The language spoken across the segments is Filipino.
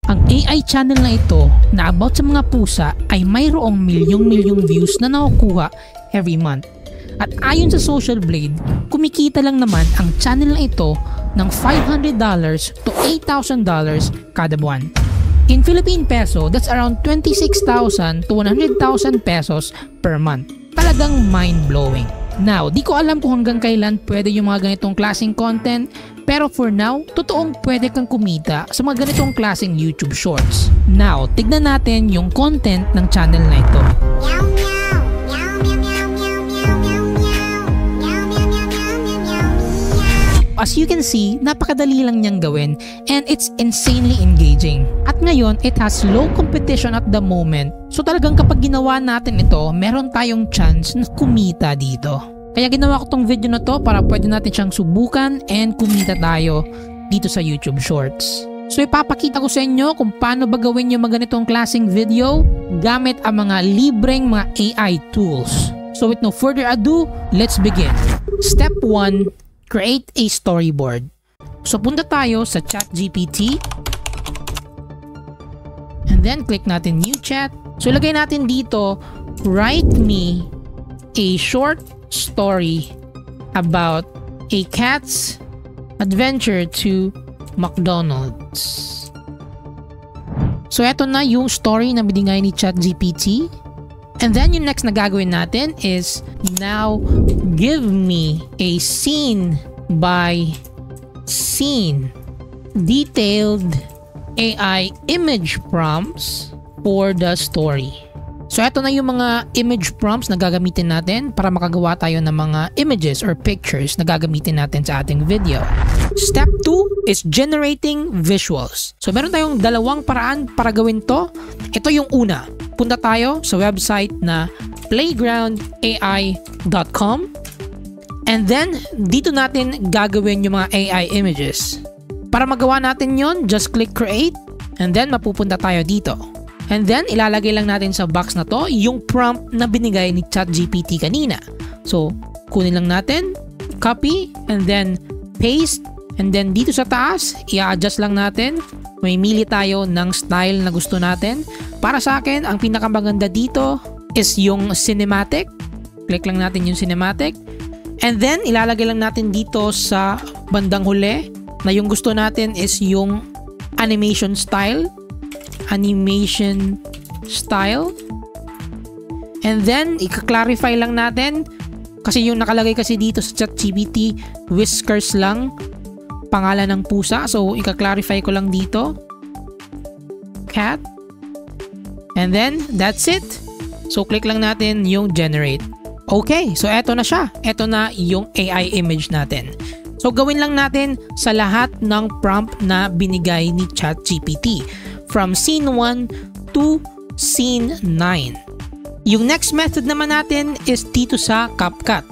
Ang AI channel na ito na about sa mga pusa ay mayroong milyong-milyong views na nakukuha every month. At ayon sa Social Blade, kumikita lang naman ang channel na ito ng $500 to $8,000 kada buwan. In Philippine peso, that's around 26,000 to 100,000 pesos per month. Talagang mind-blowing. Now, di ko alam kung hanggang kailan pwede yung mga ganitong klaseng content, pero for now, totoong pwede kang kumita sa mga ganitong klaseng YouTube Shorts. Now, tignan natin yung content ng channel na ito. As you can see, napakadali lang niyang gawin and it's insanely engaging. At ngayon, it has low competition at the moment. So talagang kapag ginawa natin ito, meron tayong chance na kumita dito. Kaya ginawa ko tong video na to para pwede natin siyang subukan and kumita tayo dito sa YouTube Shorts. So ipapakita ko sa inyo kung paano ba gawin yung mga ganitong klaseng video gamit ang mga libreng mga AI tools. So with no further ado, let's begin. Step 1. Create a storyboard. So punta tayo sa ChatGPT and then click natin new chat. So ilagay natin dito, write me a short story about a cat's adventure to McDonald's. So eto na yung story na binigay ni ChatGPT. And then yung next na gagawin natin is now give me a scene by scene detailed AI image prompts for the story. So ito na yung mga image prompts na gagamitin natin para makagawa tayo ng mga images or pictures na gagamitin natin sa ating video. Step 2 is generating visuals. So meron tayong dalawang paraan para gawin to. Ito yung una. Punta tayo sa website na playgroundai.com and then dito natin gagawin yung mga AI images. Para magawa natin yon, just click create and then mapupunta tayo dito. And then ilalagay lang natin sa box na to yung prompt na binigay ni ChatGPT kanina. So kunin lang natin, copy and then paste and then dito sa taas i-adjust lang natin. May mili tayo ng style na gusto natin. Para sa akin, ang pinakamaganda dito is yung cinematic. Click lang natin yung cinematic. And then, ilalagay lang natin dito sa bandang huli na yung gusto natin is yung animation style. Animation style. And then, i-clarify lang natin kasi yung nakalagay kasi dito sa ChatGPT, whiskers lang. Pangalan ng pusa. So, i-clarify ko lang dito. Cat. And then, that's it. So, click lang natin yung generate. Okay. So, eto na siya. Eto na yung AI image natin. So, gawin lang natin sa lahat ng prompt na binigay ni ChatGPT. From scene 1 to scene 9. Yung next method naman natin is dito sa CapCut.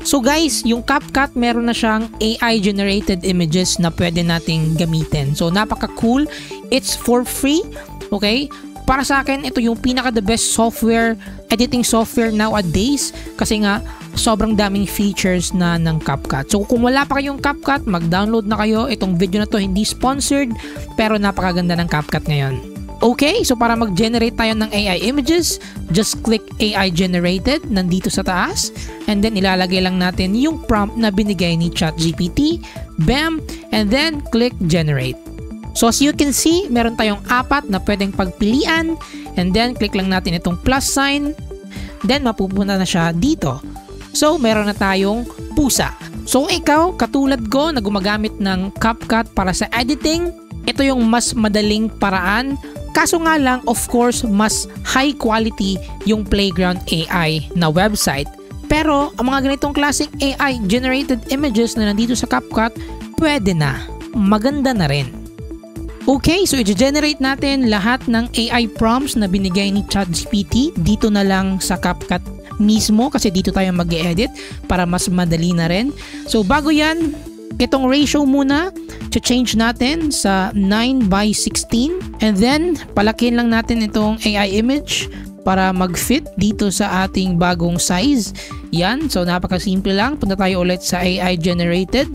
So guys, yung CapCut meron na siyang AI generated images na pwede nating gamitin. So napaka cool. It's for free. Okay? Para sa akin, ito yung pinaka the best software, editing software nowadays kasi nga sobrang daming features na ng CapCut. So kung wala pa kayong CapCut, mag-download na kayo. Itong video na to hindi sponsored pero napakaganda ng CapCut ngayon. Okay, so para mag-generate tayo ng AI images, just click AI generated nandito sa taas and then ilalagay lang natin yung prompt na binigay ni ChatGPT. Bam! And then click generate. So as you can see, meron tayong 4 na pwedeng pagpilian and then click lang natin itong plus sign. Then mapupunta na siya dito. So meron na tayong pusa. So ikaw, katulad ko na gumagamit ng CapCut para sa editing, ito yung mas madaling paraan. Kaso nga lang, of course, mas high quality yung Playground AI na website. Pero ang mga ganitong klaseng AI generated images na nandito sa CapCut, pwede na. Maganda na rin. Okay, so i-generate natin lahat ng AI prompts na binigay ni ChatGPT dito na lang sa CapCut mismo kasi dito tayo mag-edit para mas madali na rin. So bago yan, itong ratio muna, change natin sa 9:16 and then palakihin lang natin itong AI image para mag-fit dito sa ating bagong size. Yan, so napakasimple lang. Punta tayo ulit sa AI generated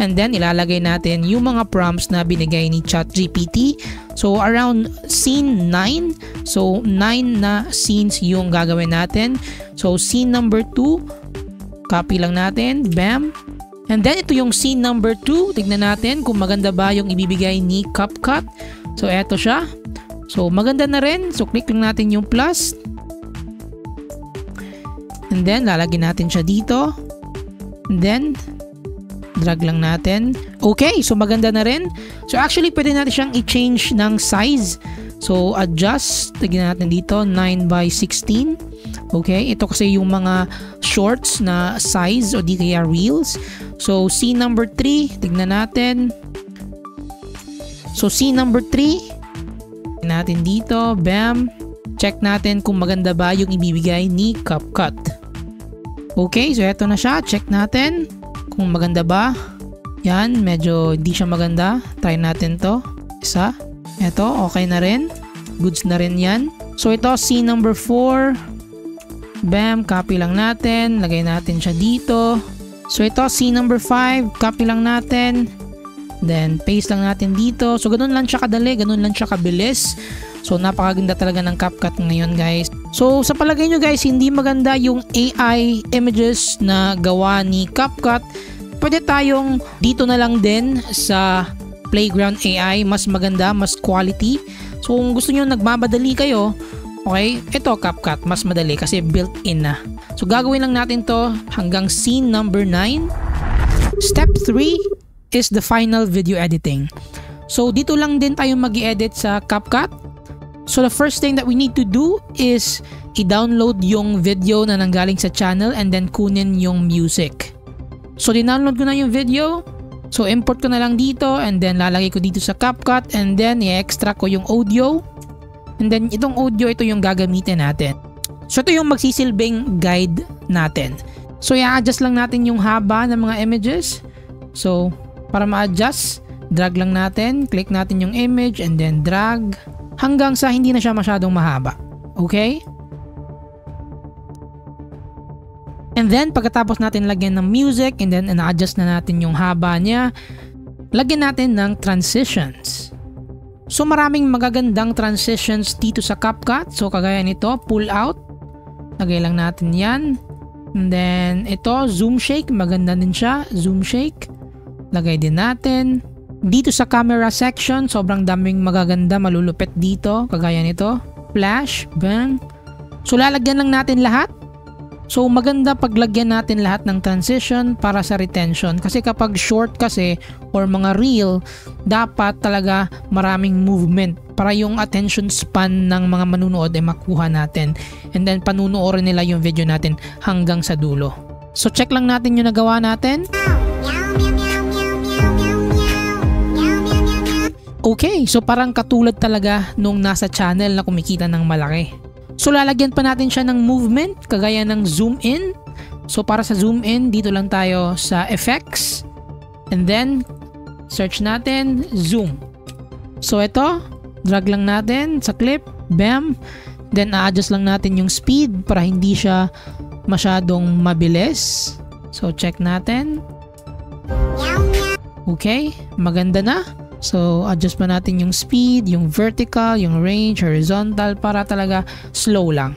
and then ilalagay natin yung mga prompts na binigay ni ChatGPT. So around scene 9. So 9 na scenes yung gagawin natin. So scene number 2, copy lang natin, bam. And then ito yung scene number 2, tignan natin kung maganda ba yung ibibigay ni CapCut. So eto siya. So maganda na rin, so click lang natin yung plus. And then lalagyan natin siya dito. And then drag lang natin. Okay, so maganda na rin. So actually pwede natin siyang i-change ng size. So adjust, tignan natin dito 9:16. Okay, ito kasi yung mga shorts na size o di kaya reels. So scene number 3, tignan natin. So scene number 3 natin dito, bam. Check natin kung maganda ba yung ibibigay ni CapCut. Okay, so eto na siya, check natin kung maganda ba. Yan, medyo hindi siya maganda. Try natin to. Isa. Eto, okay na rin. Goods na rin yan. So ito, scene number 4. Bam, copy lang natin. Lagay natin siya dito. So ito, scene number 5. Copy lang natin. Then, paste lang natin dito. So ganun lang siya kadali. Ganun lang siya kabilis. So napakaganda talaga ng CapCut ngayon guys. So sa palagay nyo guys, hindi maganda yung AI images na gawa ni CapCut. Pwede tayong dito na lang din sa Playground AI, mas maganda, mas quality. So kung gusto nyo nagmamadali kayo, okay, ito CapCut, mas madali kasi built-in na. So gagawin lang natin to hanggang scene number 9. Step 3 is the final video editing. So dito lang din tayo mag-i-edit sa CapCut. So the first thing that we need to do is i-download yung video na nanggaling sa channel and then kunin yung music. So di-download ko na yung video. So import ko na lang dito and then lalagay ko dito sa CapCut and then i-extract ko yung audio. And then itong audio, ito yung gagamitin natin. So ito yung magsisilbing guide natin. So i-adjust lang natin yung haba ng mga images. So para ma-adjust, drag lang natin, click natin yung image and then drag hanggang sa hindi na siya masyadong mahaba. Okay? And then pagkatapos natin lagyan ng music and then na-adjust na natin yung haba niya, lagyan natin ng transitions. So maraming magagandang transitions dito sa CapCut. So kagaya nito, pull out. Lagay lang natin yan. And then ito, zoom shake. Maganda din siya. Zoom shake. Lagay din natin. Dito sa camera section, sobrang daming magaganda, malulupit dito. Kagaya nito. Flash. Bang. So lalagyan lang natin lahat. So maganda paglagyan natin lahat ng transition para sa retention. Kasi kapag short kasi or mga reel, dapat talaga maraming movement para yung attention span ng mga manunood ay makuha natin. And then panunuorin nila yung video natin hanggang sa dulo. So check lang natin yung nagawa natin. Okay, so parang katulad talaga nung nasa channel na kumikita ng malaki. So lalagyan pa natin siya ng movement kagaya ng zoom in. So para sa zoom in, dito lang tayo sa effects. And then search natin zoom. So ito, drag lang natin sa clip. Bam. Then a-adjust lang natin yung speed para hindi siya masyadong mabilis. So check natin. Okay, maganda na. So, adjust pa natin yung speed, yung vertical, yung range, horizontal para talaga slow lang.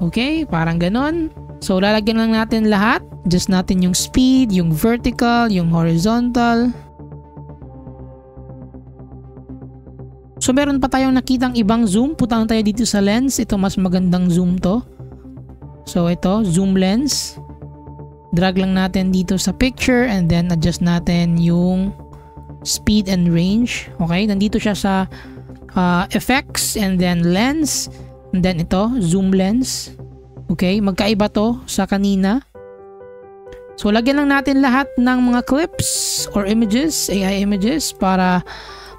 Okay, parang ganon. So, lalagyan lang natin lahat. Adjust natin yung speed, yung vertical, yung horizontal. So, meron pa tayong nakitang ibang zoom. Punta tayo dito sa lens. Ito mas magandang zoom to. So, ito, zoom lens. Drag lang natin dito sa picture and then adjust natin yung speed and range. Okay, nandito siya sa effects and then lens and then ito, zoom lens. Okay, magkaiba to sa kanina. So lagyan lang natin lahat ng mga clips or images, AI images para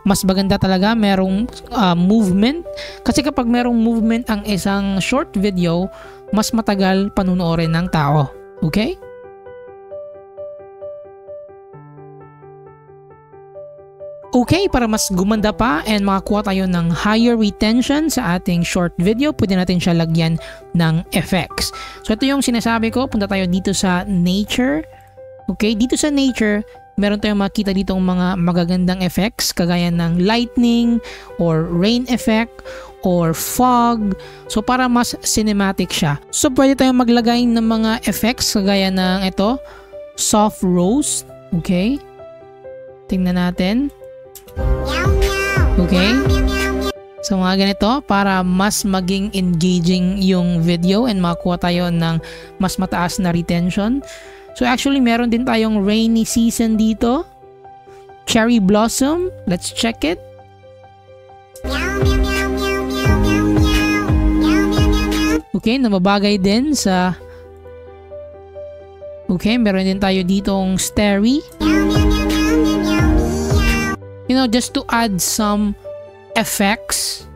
mas maganda talaga, merong movement. Kasi kapag merong movement ang isang short video, mas matagal panunuorin ng tao. Okay? Okay, para mas gumanda pa and makakuha tayo ng higher retention sa ating short video, pwede natin siya lagyan ng effects. So ito yung sinasabi ko, punta tayo dito sa nature. Okay, dito sa nature, meron tayong makita dito mga magagandang effects kagaya ng lightning or rain effect or fog. So para mas cinematic siya. So pwede tayong maglagay ng mga effects kagaya ng ito, soft roast. Okay? Tingnan natin. Okay? So mga ganito para mas maging engaging yung video and makakuha tayo ng mas mataas na retention. So actually meron din tayong rainy season dito. Cherry blossom. Let's check it. Okay, nababagay din sa... Okay, meron din tayo ditong starry. You know, just to add some effects.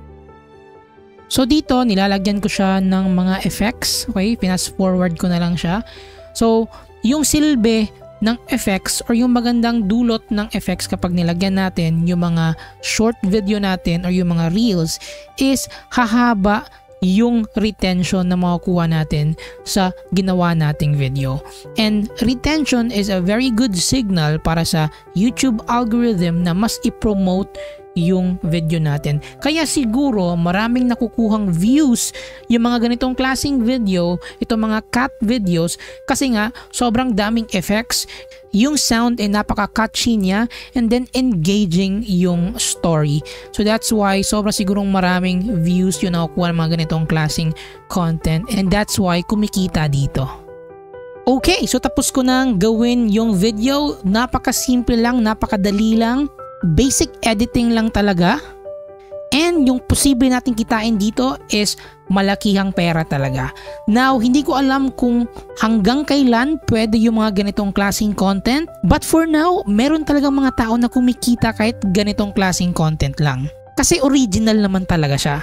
So dito nilalagyan ko siya ng mga effects. Okay, pinas forward ko na lang siya. So yung silbi ng effects or yung magandang dulot ng effects kapag nilagyan natin yung mga short video natin or yung mga reels is hahaba yung retention na makukuha natin sa ginawa nating video. And retention is a very good signal para sa YouTube algorithm na mas i-promote yung video natin. Kaya siguro maraming nakukuhang views yung mga ganitong klaseng video, itong mga cat videos, kasi nga sobrang daming effects, yung sound ay napaka-catchy niya, and then engaging yung story. So that's why sobrang sigurong maraming views yung nakukuha ng mga ganitong klaseng content, and that's why kumikita dito. Okay, so tapos ko nang gawin yung video. Napaka-simple lang, napakadali lang. Basic editing lang talaga. And yung posible natin kitain dito is malakihang pera talaga. Now, hindi ko alam kung hanggang kailan pwede yung mga ganitong klaseng content. But for now, meron talagang mga tao na kumikita kahit ganitong klaseng content lang. Kasi original naman talaga siya.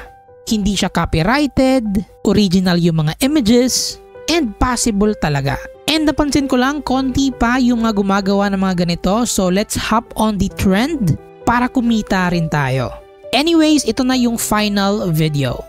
Hindi siya copyrighted, original yung mga images, and possible talaga. And napansin ko lang, konti pa yung mga gumagawa ng mga ganito. So let's hop on the trend para kumita rin tayo. Anyways, ito na yung final video.